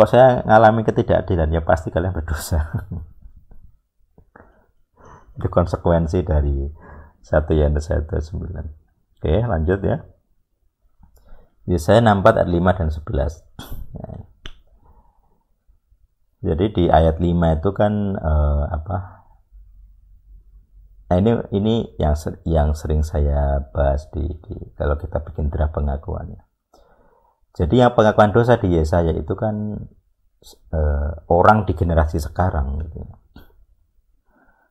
Kok saya ngalami ketidakadilan? Ya pasti kalian berdosa. Itu konsekuensi dari 1 Yohanes 1:9. Oke, lanjut ya. Yesaya 64 ayat 5 dan 11. Nah, jadi di ayat 5 itu kan Nah ini yang sering saya bahas di kalau kita bikin draft pengakuannya. Jadi yang pengakuan dosa di Yesaya itu kan orang di generasi sekarang gitu.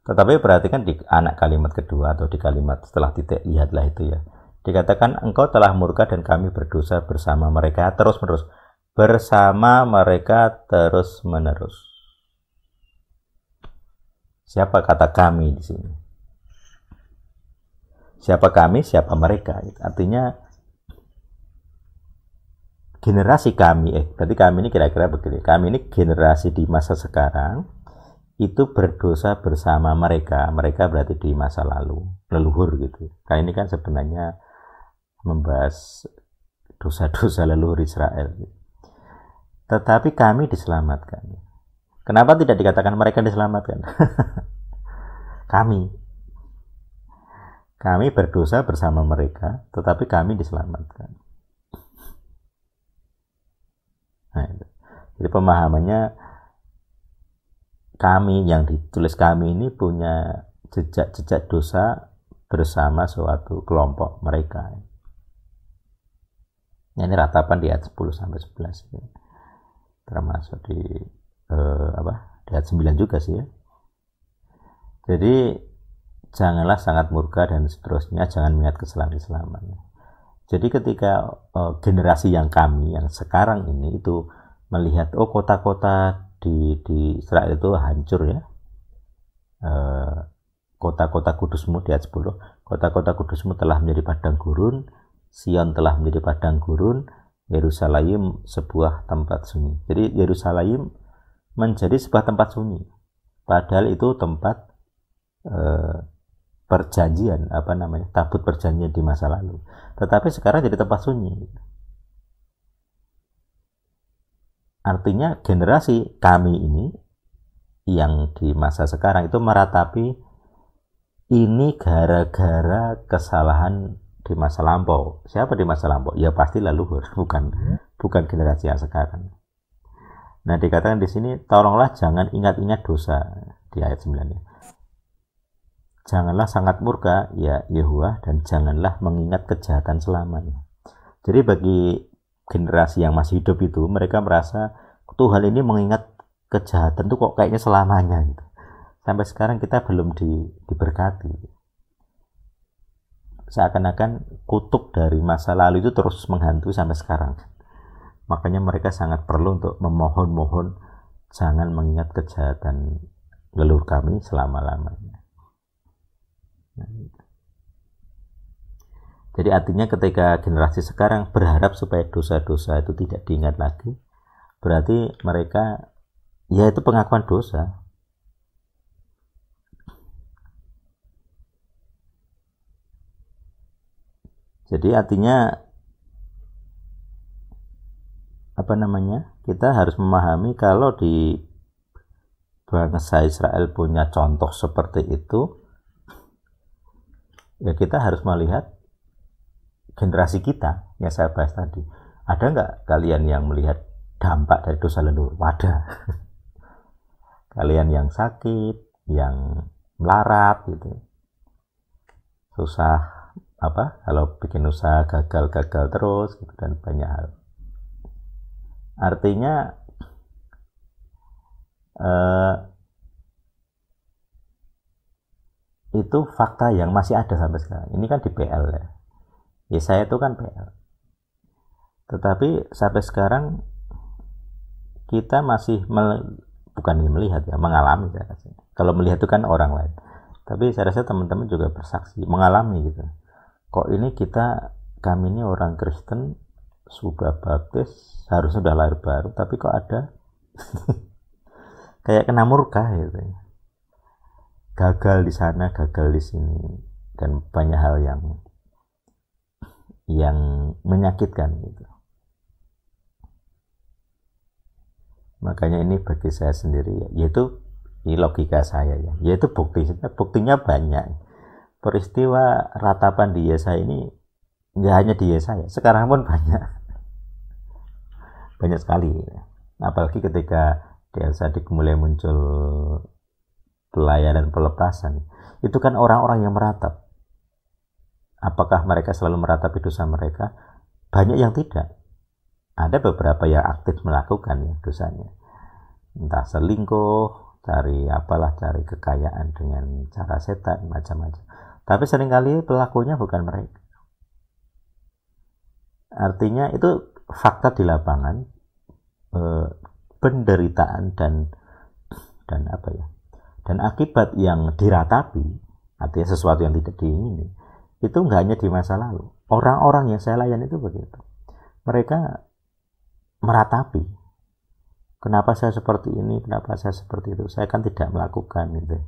Tetapi perhatikan di anak kalimat kedua atau di kalimat setelah titik, lihatlah itu ya. Dikatakan engkau telah murka dan kami berdosa bersama mereka terus-menerus. Bersama mereka terus-menerus. Siapa kata kami di sini? Siapa kami, siapa mereka? Artinya generasi kami, berarti kami ini kira-kira begini. Kami ini generasi di masa sekarang itu berdosa bersama mereka. Mereka berarti di masa lalu, leluhur gitu. Karena ini kan sebenarnya membahas dosa-dosa leluhur Israel. Tetapi kami diselamatkan. Kenapa tidak dikatakan mereka diselamatkan? Kami berdosa bersama mereka, tetapi kami diselamatkan. Nah, jadi pemahamannya kami yang ditulis kami ini punya jejak-jejak dosa bersama suatu kelompok mereka. Ini ratapan di ayat 10 sampai 11 ya. Termasuk di di ayat 9 juga sih ya. Jadi janganlah sangat murka dan seterusnya, jangan mengingat kesalahan selamanya. Jadi ketika generasi yang kami yang sekarang ini itu melihat kota-kota di Israel itu hancur ya, kota-kota kudusmu di ayat 10, kota-kota kudusmu telah menjadi padang gurun, Sion telah menjadi padang gurun, Yerusalem sebuah tempat sunyi. Jadi Yerusalem menjadi sebuah tempat sunyi, padahal itu tempat perjanjian, tabut perjanjian di masa lalu. Tetapi sekarang jadi tempat sunyi. Artinya generasi kami ini yang di masa sekarang itu meratapi ini gara-gara kesalahan di masa lampau. Siapa di masa lampau? Ya pasti leluhur, bukan generasi yang sekarang. Nah, dikatakan di sini tolonglah jangan ingat-ingat dosa di ayat 9 ya. Janganlah sangat murka ya Yehuwa, dan janganlah mengingat kejahatan selamanya. Jadi bagi generasi yang masih hidup itu, mereka merasa Tuhan ini mengingat kejahatan itu kok kayaknya selamanya gitu. Sampai sekarang kita belum diberkati. Seakan-akan kutuk dari masa lalu itu terus menghantui sampai sekarang. Makanya mereka sangat perlu untuk memohon-mohon jangan mengingat kejahatan leluhur kami selama-lamanya. Jadi artinya ketika generasi sekarang berharap supaya dosa-dosa itu tidak diingat lagi, berarti mereka ya itu pengakuan dosa. Jadi artinya kita harus memahami kalau di bangsa Israel punya contoh seperti itu, ya kita harus melihat generasi kita yang saya bahas tadi. Ada nggak kalian yang melihat dampak dari dosa leluhur? Ada. Kalian yang sakit, yang melarat gitu, susah kalau bikin usaha gagal terus gitu, dan banyak hal. Artinya itu fakta yang masih ada sampai sekarang. Ini kan di PL ya. Yesaya itu kan PL. Tetapi sampai sekarang kita masih bukan melihat ya, mengalami saya rasa. Kalau melihat itu kan orang lain. Tapi saya rasa teman-teman juga bersaksi, mengalami gitu. Kok ini kami ini orang Kristen sudah baptis, harusnya sudah lahir baru, tapi kok ada kayak kena murka gitu. Gagal di sana, gagal di sini, dan banyak hal yang menyakitkan gitu. Makanya ini bagi saya sendiri, yaitu ini logika saya ya, yaitu buktinya banyak. Peristiwa ratapan di Yesaya ini nggak hanya di Yesaya, sekarang pun banyak sekali. Apalagi ketika di Al-Sadiq mulai muncul pelayanan pelepasan, itu kan orang-orang yang meratap. Apakah mereka selalu meratapi dosa mereka? Banyak yang tidak. Ada beberapa yang aktif melakukan ya dosanya, entah selingkuh, cari kekayaan dengan cara setan, macam-macam. Tapi seringkali pelakunya bukan mereka. Artinya itu fakta di lapangan, penderitaan dan akibat yang diratapi, artinya sesuatu yang tidak diingini, itu nggak hanya di masa lalu. Orang-orang yang saya layani itu begitu. Mereka meratapi, kenapa saya seperti ini, kenapa saya seperti itu, saya kan tidak melakukan gitu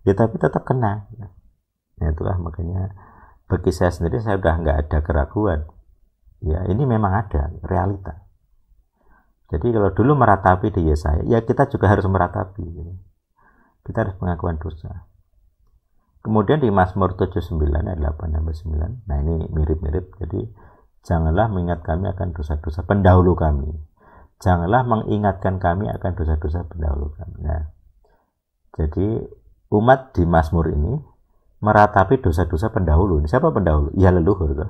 ya, tapi tetap kena. Nah, itulah makanya bagi saya sendiri, saya udah nggak ada keraguan ya, ini memang ada realita. Jadi kalau dulu meratapi di Yesaya, ya kita juga harus meratapi gitu. Kita harus pengakuan dosa. Kemudian di Mazmur 79 ayat 8-9, nah ini mirip-mirip. Jadi janganlah mengingat kami akan dosa-dosa pendahulu kami. Janganlah mengingatkan kami akan dosa-dosa pendahulu kami. Nah, jadi umat di Mazmur ini meratapi dosa-dosa pendahulu. Siapa pendahulu? Ya leluhur.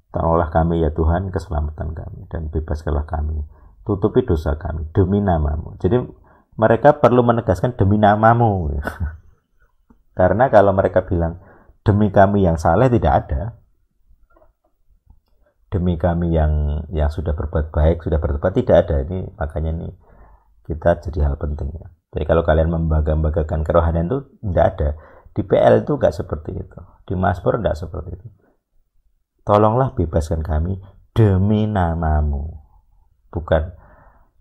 Tolonglah kami ya Tuhan, keselamatan kami, dan bebaskanlah kami. Tutupi dosa kami demi nama-Mu. Jadi mereka perlu menegaskan demi nama-Mu. Karena kalau mereka bilang demi kami yang saleh, tidak ada. Demi kami yang sudah berbuat baik, sudah bertobat, tidak ada. Ini makanya ini kita jadi hal penting ya. Jadi kalau kalian membangga-banggakan kerohanian itu tidak ada. Di PL itu enggak seperti itu. Di Mazmur enggak seperti itu. Tolonglah bebaskan kami demi nama-Mu. Bukan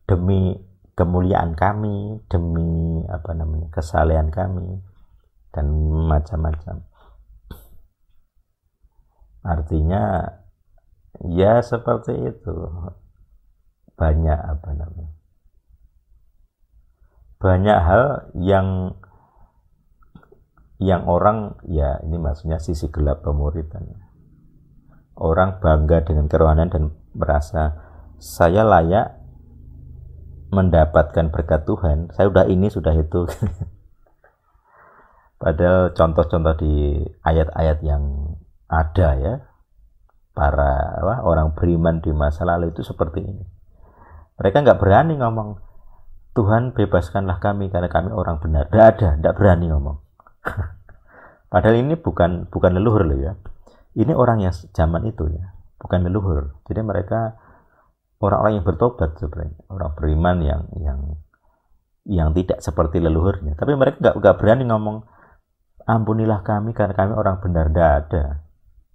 demi kemuliaan kami, demi kesalehan kami dan macam-macam. Artinya ya seperti itu. Banyak banyak hal yang orang, ya ini maksudnya sisi gelap pemuridan. Orang bangga dengan kerohanian dan merasa saya layak mendapatkan berkat Tuhan, saya udah ini, sudah itu. Padahal contoh-contoh di ayat-ayat yang ada ya, para orang beriman di masa lalu itu seperti ini. Mereka nggak berani ngomong Tuhan bebaskanlah kami karena kami orang benar. Nggak berani ngomong. Padahal ini bukan leluhur loh ya. Ini orang yang zaman itu ya, bukan leluhur. Jadi mereka orang-orang yang bertobat sebenarnya, orang beriman yang tidak seperti leluhurnya. Tapi mereka nggak berani ngomong ampunilah kami karena kami orang benar. Nggak ada.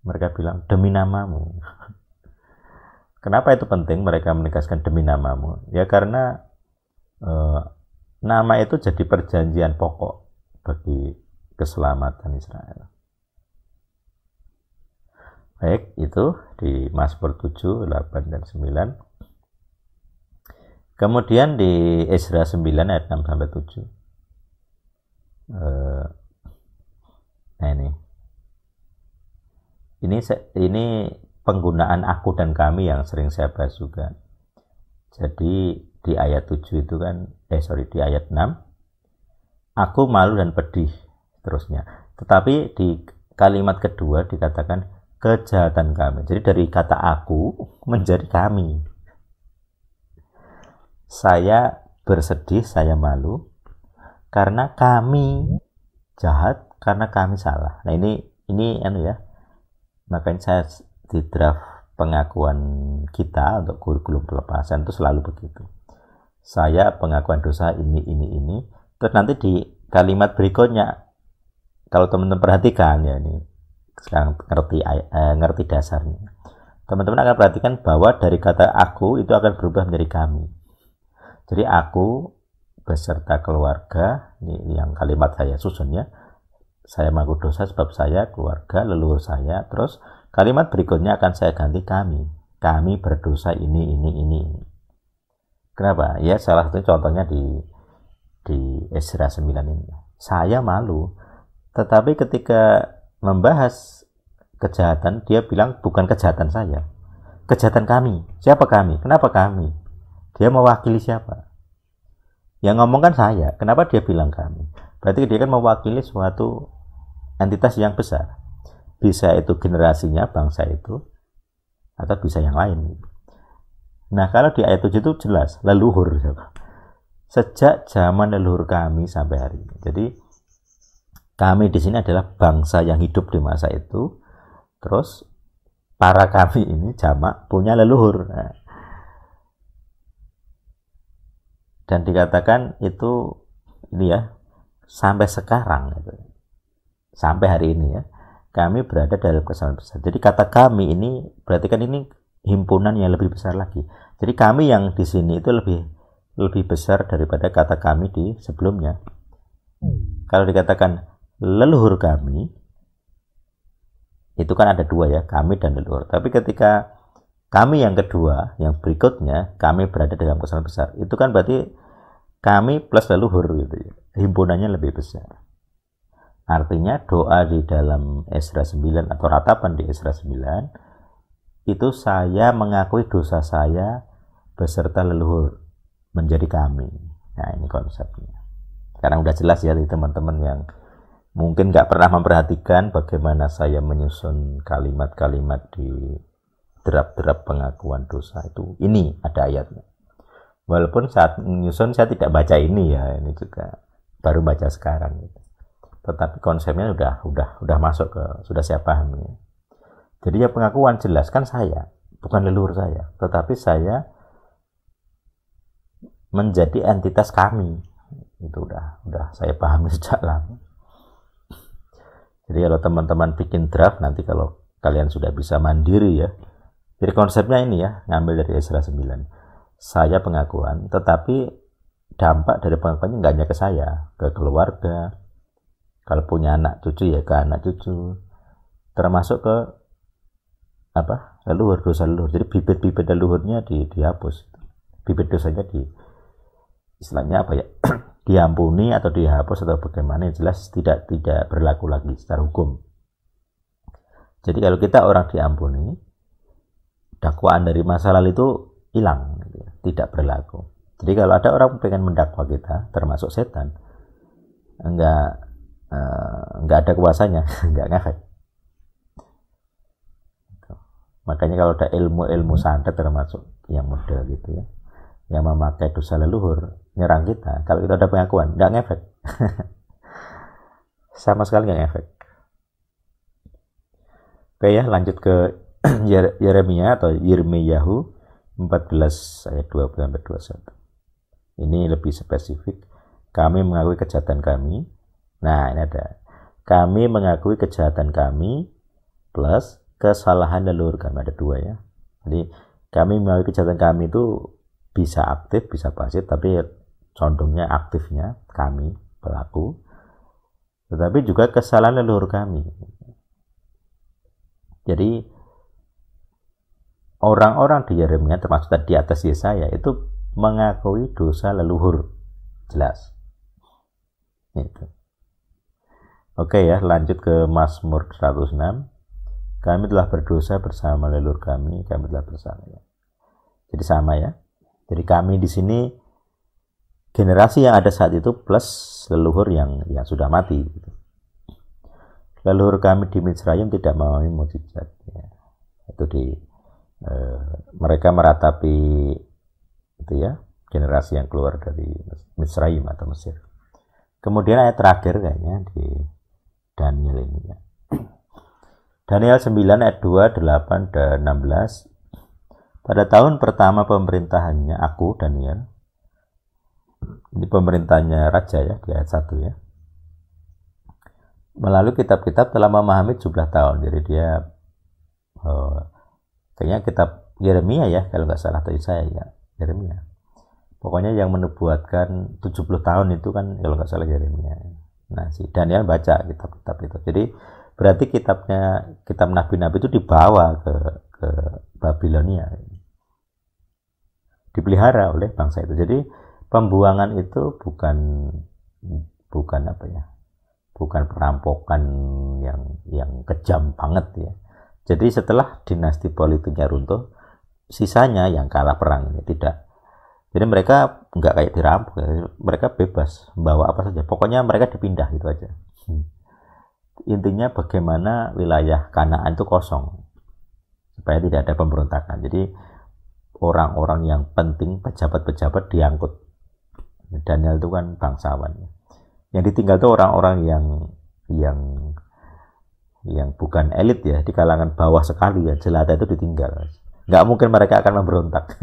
Mereka bilang demi nama-Mu. Kenapa itu penting mereka menegaskan demi nama-Mu? Ya karena nama itu jadi perjanjian pokok bagi keselamatan Israel. Baik, itu di Mazmur 7, 8, dan 9. Kemudian di Ezra 9 ayat 6-7. Nah ini penggunaan aku dan kami yang sering saya bahas juga. Jadi di ayat 7 itu kan, di ayat 6, aku malu dan pedih, terusnya. Tetapi di kalimat kedua dikatakan kejahatan kami. Jadi dari kata aku menjadi kami. Saya bersedih, saya malu karena kami jahat, karena kami salah. Nah ini ya. Makanya saya di draft pengakuan kita untuk kurikulum pelepasan itu selalu begitu. Saya pengakuan dosa ini. Terus nanti di kalimat berikutnya, kalau teman-teman perhatikan ya, ini sekarang ngerti dasarnya. Teman-teman akan perhatikan bahwa dari kata aku itu akan berubah menjadi kami. Jadi aku beserta keluarga, ini yang kalimat saya susunnya, saya mengaku dosa sebab saya, keluarga, leluhur saya. Terus kalimat berikutnya akan saya ganti kami berdosa ini. Kenapa? Ya salah satu contohnya di Esra 9 ini. Saya malu. Tetapi ketika membahas kejahatan, dia bilang bukan kejahatan saya. Kejahatan kami. Siapa kami? Kenapa kami? Dia mewakili siapa? Yang ngomong kan saya. Kenapa dia bilang kami? Berarti dia kan mewakili suatu entitas yang besar. Bisa itu generasinya, bangsa itu, atau bisa yang lain. Nah, kalau di ayat 7 itu jelas, leluhur. Sejak zaman leluhur kami sampai hari ini. Jadi, kami di sini adalah bangsa yang hidup di masa itu. Terus, para kami ini jamak punya leluhur. Nah, dan dikatakan itu ini ya, sampai sekarang gitu. Sampai hari ini ya, kami berada dalam kesamaan besar. Jadi kata kami ini berarti kan ini himpunan yang lebih besar lagi. Jadi kami yang di sini itu lebih besar daripada kata kami di sebelumnya. Kalau dikatakan leluhur kami, itu kan ada dua ya, kami dan leluhur. Tapi ketika kami yang kedua, yang berikutnya, kami berada dalam kesamaan besar, itu kan berarti kami plus leluhur gitu ya. Himpunannya lebih besar. Artinya doa di dalam Esra 9 atau ratapan di Esra 9 itu saya mengakui dosa saya beserta leluhur menjadi kami. Nah ini konsepnya. Sekarang udah jelas ya teman-teman yang mungkin nggak pernah memperhatikan bagaimana saya menyusun kalimat-kalimat di draft-draft pengakuan dosa itu. Ini ada ayatnya. Walaupun saat menyusun saya tidak baca ini ya, ini juga baru baca sekarang gitu. Tetapi konsepnya udah masuk ke, sudah saya pahami. Jadi ya pengakuan jelas kan saya, bukan leluhur saya, tetapi saya menjadi entitas kami. Itu udah saya pahami sejak lama. Jadi kalau teman-teman bikin draft nanti kalau kalian sudah bisa mandiri ya. Jadi konsepnya ini ya, ngambil dari Esra 9. Saya pengakuan, tetapi dampak dari pengakuannya nggak hanya ke saya, ke keluarga. Kalau punya anak cucu ya ke anak cucu, termasuk ke apa leluhur, dosa leluhur. Jadi bibit-bibit leluhurnya dihapus, bibit dosanya istilahnya apa ya diampuni atau dihapus atau bagaimana, yang jelas tidak berlaku lagi secara hukum. Jadi kalau kita orang diampuni, dakwaan dari masa lalu itu hilang, tidak berlaku. Jadi kalau ada orang pengen mendakwa kita, termasuk setan, enggak ada kuasanya, enggak ngefek. Makanya kalau ada ilmu santet termasuk yang model gitu ya, yang memakai dosa leluhur nyerang kita, kalau kita ada pengakuan enggak ngefek. Sama sekali enggak ngefek. Oke ya, lanjut ke Yeremia atau Yirmiyahu 14 ayat 20 sampai 21. Ini lebih spesifik. Kami mengakui kejahatan kami. Nah, ini ada. Kami mengakui kejahatan kami plus kesalahan leluhur kami. Ada dua ya. Jadi, kami mengakui kejahatan kami itu bisa aktif, bisa pasif, tapi condongnya aktifnya kami, pelaku. Tetapi juga kesalahan leluhur kami. Jadi, orang-orang di Yeremia, termasuk di atas Yesaya, itu mengakui dosa leluhur. Jelas. Itu. Oke ya, lanjut ke Mazmur 106. Kami telah berdosa bersama leluhur kami telah bersalah. Ya. Jadi sama ya. Jadi kami di sini generasi yang ada saat itu plus leluhur yang sudah mati. Gitu. Leluhur kami di Mitsrayim tidak mengalami mukjizat. Ya. Itu mereka meratapi itu ya, generasi yang keluar dari Mitsrayim atau Mesir. Kemudian ayat terakhir kayaknya di Daniel ini ya. Daniel 9 ayat 2, 8 dan 16. Pada tahun pertama pemerintahannya aku Daniel. Ini pemerintahnya raja ya di ayat 1 ya. Melalui kitab-kitab telah memahami jumlah tahun. Jadi dia kayaknya kitab Yeremia ya kalau nggak salah, atau saya ya Yeremia. Pokoknya yang menubuatkan 70 tahun itu kan kalau nggak salah Yeremia. Nah, si Daniel baca kitab-kitab itu. Jadi berarti kitab nabi-nabi itu dibawa ke Babilonia. dipelihara oleh bangsa itu. Jadi pembuangan itu bukan apa ya, bukan perampokan yang kejam banget ya. Jadi setelah dinasti politiknya runtuh, sisanya yang kalah perang ya tidak. Jadi mereka nggak kayak dirampok, ya. Mereka bebas bawa apa saja. Pokoknya mereka dipindah gitu aja. Intinya bagaimana wilayah Kanaan itu kosong supaya tidak ada pemberontakan. Jadi orang-orang yang penting, pejabat-pejabat diangkut. Daniel itu kan bangsawan. Yang ditinggal itu orang-orang yang bukan elit ya, di kalangan bawah sekali ya, jelata itu ditinggal. Nggak mungkin mereka akan memberontak.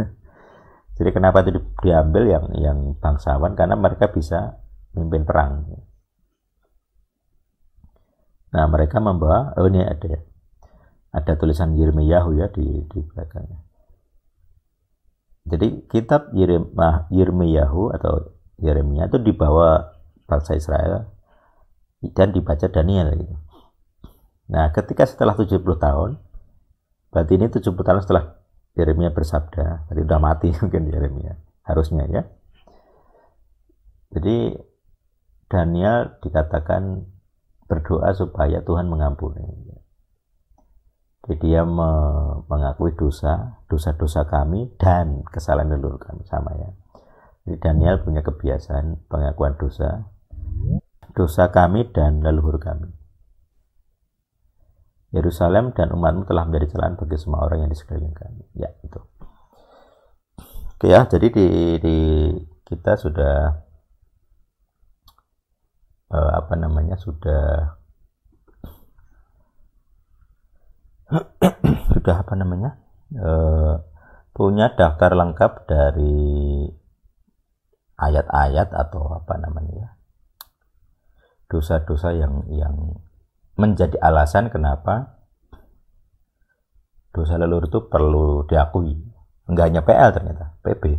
Jadi kenapa itu diambil yang bangsawan? Karena mereka bisa memimpin perang. Nah mereka membawa, ini ada tulisan Yirmiyahu ya di belakangnya. Jadi kitab Yirmiyahu atau Yeremia itu dibawa bangsa Israel dan dibaca Daniel gitu. Nah ketika setelah 70 tahun, berarti ini 70 tahun setelah Yeremia bersabda, tadi udah mati mungkin Yeremia, harusnya ya. Jadi Daniel dikatakan berdoa supaya Tuhan mengampuni. Jadi dia mengakui dosa-dosa kami dan kesalahan leluhur kami, sama ya. Jadi Daniel punya kebiasaan pengakuan dosa kami dan leluhur kami. Yerusalem dan umatmu telah menjadi celaan bagi semua orang yang di sekeliling kami. Ya, itu. Oke ya, jadi di kita sudah punya daftar lengkap dari ayat-ayat atau dosa-dosa yang menjadi alasan kenapa dosa leluhur itu perlu diakui. Enggak hanya PL ternyata, PP.